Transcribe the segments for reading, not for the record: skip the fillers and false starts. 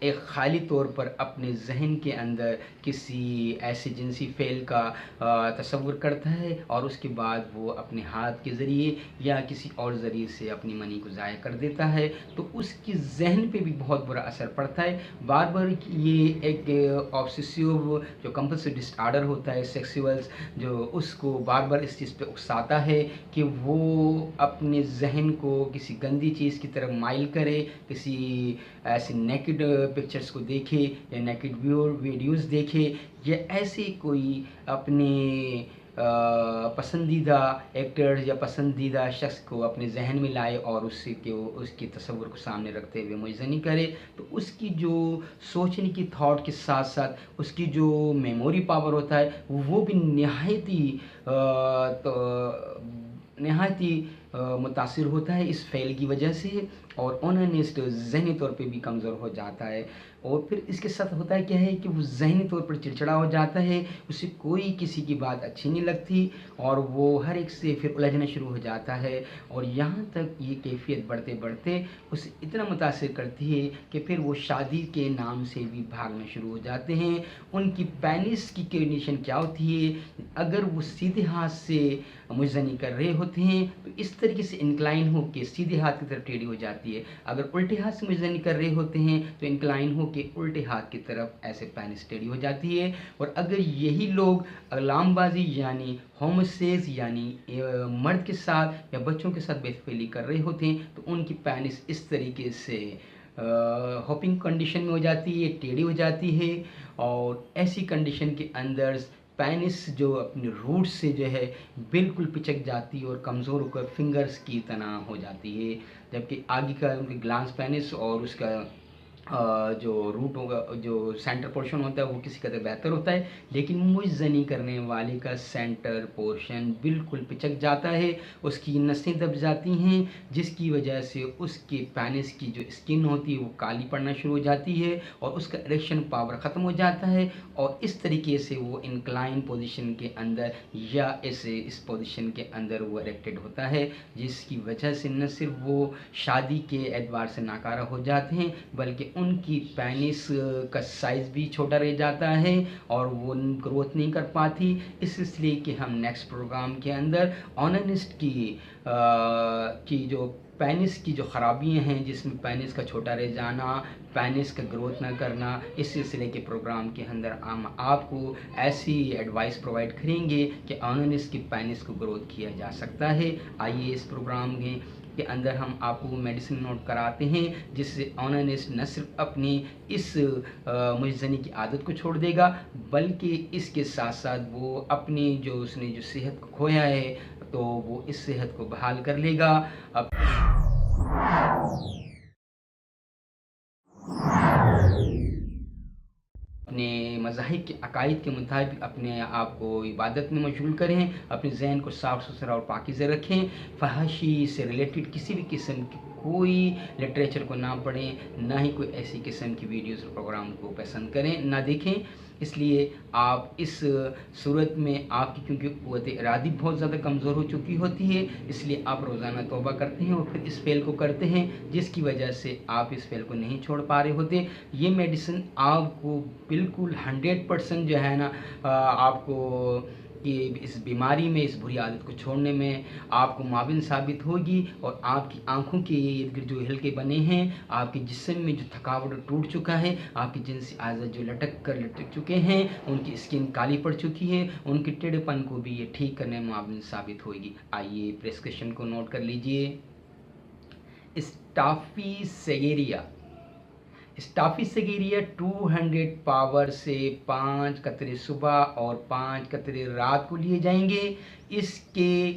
ایک خالی طور پر اپنے ذہن کے اندر کسی ایسے جنسی فعل کا تصور کرتا ہے اور اس کے بعد وہ اپنے ہاتھ کے ذریعے یا کسی اور ذریعے سے اپنی منی کو ضائع کر دیتا ہے، تو اس کی ذہن پہ بھی بہت برا اثر پڑتا ہے۔ بار بار یہ ایک آبسیسیو جو کمپلسو ڈس آرڈر ہوتا ہے سیکسولز، جو اس کو بار بار اس چیز پہ اکساتا ہے کہ وہ اپنے ذہن کو کسی گندی چیز کی طرف مائل کرے، کسی ایسے نیکڈ پکچرز کو دیکھے یا نیکڈ ویڈیوز دیکھے، یا ایسے کوئی اپنے پسندیدہ ایکٹرز یا پسندیدہ شخص کو اپنے ذہن میں لائے اور اس کے تصور کو سامنے رکھتے ہوئے مجزنی کرے، تو اس کی جو سوچنے کی تھاٹ کے ساتھ ساتھ اس کی جو میموری پاور ہوتا ہے وہ بھی نہایتی متاثر ہوتا ہے اس فعل کی وجہ سے، اور اونانسٹ ذہنی طور پہ بھی کمزور ہو جاتا ہے۔ اور پھر اس کے ساتھ ہوتا ہے کیا ہے کہ وہ ذہنی طور پر چڑچڑا ہو جاتا ہے، اسے کوئی کسی کی بات اچھی نہیں لگتی اور وہ ہر ایک سے پھر الجھنا شروع ہو جاتا ہے، اور یہاں تک یہ کیفیت بڑھتے بڑھتے اسے اتنا متاثر کرتی ہے کہ پھر وہ شادی کے نام سے بھی بھاگنا شروع ہو جاتے ہیں۔ ان کی پینس کی کنڈیشن کیا ہوتی ہے، اگر وہ سیدھے ہاتھ سے مجزنی کر رہے ہوتے ہیں تو اس طریقے سے انکلائن ہو کے سیدھے ہاتھ کی طرف ٹیڑھی ہو جاتی ہے، اگر الٹے ہاتھ سے مجزنی کر رہے ہوتے ہیں تو انکلائن ہو کے الٹے ہاتھ کی طرف ایسے پینس ٹیڑھی ہو جاتی ہے۔ اور اگر یہی لوگ اغلام بازی یعنی ہوموسیز یعنی مرد کے ساتھ یا بچوں کے ساتھ بےفعلی کر رہے ہوتے ہیں تو ان کی پینس اس طریقے سے ہوپنگ کنڈیشن میں ہو جاتی ہے، ٹیڑھی ہو جاتی ہے، اور ایسی کنڈیشن کے اندر پینس جو اپنے روٹ سے جو ہے بالکل پچک جاتی ہے اور کمزور ہو کر فنگرز کی طرح ہو جاتی ہے، جبکہ آگے کا ان کی گلانس پینس اور اس کا جو روٹ ہوگا، جو سینٹر پورشن ہوتا ہے وہ کسی قدر بہتر ہوتا ہے، لیکن مجزنی کرنے والے کا سینٹر پورشن بالکل پچک جاتا ہے، اس کی نسیں دب جاتی ہیں، جس کی وجہ سے اس کے پینس کی جو اسکن ہوتی ہے وہ کالی پڑنا شروع ہو جاتی ہے اور اس کا اریکشن پاور ختم ہو جاتا ہے، اور اس طریقے سے وہ انکلائن پوزیشن کے اندر یا اس پوزیشن کے اندر وہ اریکٹڈ ہوتا ہے، جس کی وجہ سے نہ صرف وہ شادی کے اعتبار سے ناکارہ ہو جاتے ہیں بلکہ ان کی پینس کا سائز بھی چھوٹا رہ جاتا ہے اور وہ گروتھ نہیں کر پاتی۔ اس لیے کہ ہم نیکسٹ پروگرام کے اندر اونانسٹ کی جو پینس کی جو خرابیاں ہیں، جس میں پینس کا چھوٹا رہ جانا، پینس کا گروتھ نہ کرنا، اس سلسلے کے پروگرام کے اندر ہم آپ کو ایسی ایڈوائس پرووائڈ کریں گے کہ اونانسٹ کی پینس کو گروتھ کیا جا سکتا ہے۔ آئیے اس پروگرام کے اندر ہم آپ کو میڈیسن نوٹ کراتے ہیں جس سے اونانسٹ نہ صرف اپنی اس مجزنی کی عادت کو چھوڑ دے گا بلکہ اس کے ساتھ ساتھ وہ اپنی اس نے جو صحت کو کھویا ہے تو وہ اس صحت کو بحال کر لے گا۔ اپنے مذاہب کے عقائد کے مطابق اپنے آپ کو عبادت میں مشغول کریں، اپنے ذہن کو صاف ستھرا اور پاکیزہ رکھیں، فحاشی سے ریلیٹڈ کسی بھی قسم کی کوئی لٹریچر کو نہ پڑھیں، نہ ہی کوئی ایسی قسم کی ویڈیوز اور پروگرام کو پسند کریں، نہ دیکھیں۔ اس لیے آپ اس صورت میں آپ کی کیونکہ قوت ارادی بہت زیادہ کمزور ہو چکی ہوتی ہے، اس لیے آپ روزانہ توبہ کرتے ہیں اور پھر اس فعل کو کرتے ہیں جس کی وجہ سے آپ اس فعل کو نہیں چھوڑ پا رہے ہوتے۔ یہ میڈیسن آپ کو بالکل 100% جو ہے نا آپ کو کہ اس بیماری میں، اس بری عادت کو چھوڑنے میں آپ کو معاون ثابت ہوگی، اور آپ کی آنکھوں کے ارد گرد جو ہلکے بنے ہیں، آپ کے جسم میں جو تھکاوٹ ٹوٹ چکا ہے، آپ کی جنسی اعضاء جو لٹک چکے ہیں، ان کی اسکن کالی پڑ چکی ہے، ان کے ٹیڑھے پن کو بھی یہ ٹھیک کرنے میں معاون ثابت ہوگی۔ آئیے پریسکرپشن کو نوٹ کر لیجئے۔ اسٹافی سیگیریا 200 پاور سے 5 قطرے صبح اور 5 قطرے رات کو لیے جائیں گے۔ اس کے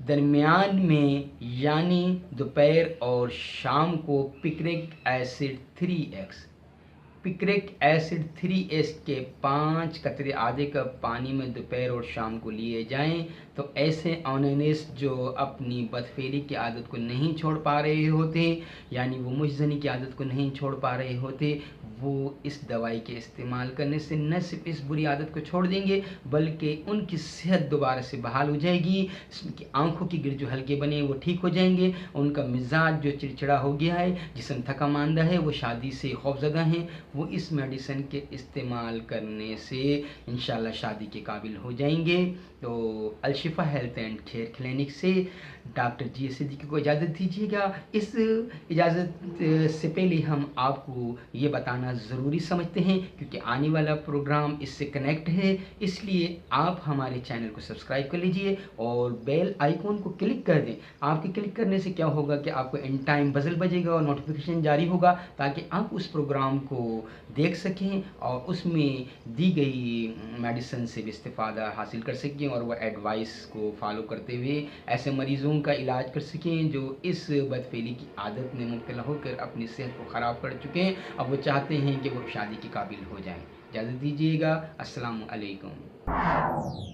درمیان میں یعنی دوپہر اور شام کو پکرک ایسڈ 3x کے 5 قطرے آدھے کپ پانی میں دوپہر اور شام کو لیے جائیں تو ایسے اونانسٹ جو اپنی بدفعلی کی عادت کو نہیں چھوڑ پا رہے ہوتے، یعنی وہ مجزنی کی عادت کو نہیں چھوڑ پا رہے ہوتے، وہ اس دوائی کے استعمال کرنے سے نہ صرف اس بری عادت کو چھوڑ دیں گے بلکہ ان کی صحت دوبارہ سے بحال ہو جائے گی، ان کی آنکھوں کے گرد جو ہلکے بنے وہ ٹھیک ہو جائیں گے، ان کا مزاج جو چڑچڑا ہو گیا ہے، جسم تھکا ماندہ ہے، وہ شادی سے خوفزدہ ہیں، وہ اس میڈیسن کے استعمال کرنے سے انشاءاللہ شادی کے قابل ہو جائیں گے۔ تو Al-Shifa health and care clinic سے ڈاکٹر جی صدیقی کو اجازت دیجیے گا۔ اس اجازت سے پہلے ہم آپ کو یہ بتانا ضروری سمجھتے ہیں کیونکہ آنے والا پروگرام اس سے کنیکٹ ہے، اس لیے آپ ہمارے چینل کو سبسکرائب کر لیجئے اور بیل آئیکن کو کلک کر دیں۔ آپ کے کلک کرنے سے کیا ہوگا کہ آپ کو ان ٹائم بزل بجے گا اور نوٹیفیکیشن جاری ہوگا تاکہ آپ اس پروگرام کو دیکھ سکیں اور اس میں دی گئی میڈیسن سے بھی استفادہ حاصل کر سکیں اور وہ ایڈوائس کو فالو کرتے ہوئے ایسے مریضوں کا علاج کر سکیں جو اس بدفعلی کی عادت میں مبتلا ہو کر اپنی صحت کو خراب کر چکے ہیں، اب وہ چاہتے ہیں کہ وہ شادی کے قابل ہو جائیں۔ اجازت دیجیے گا۔ السلام علیکم۔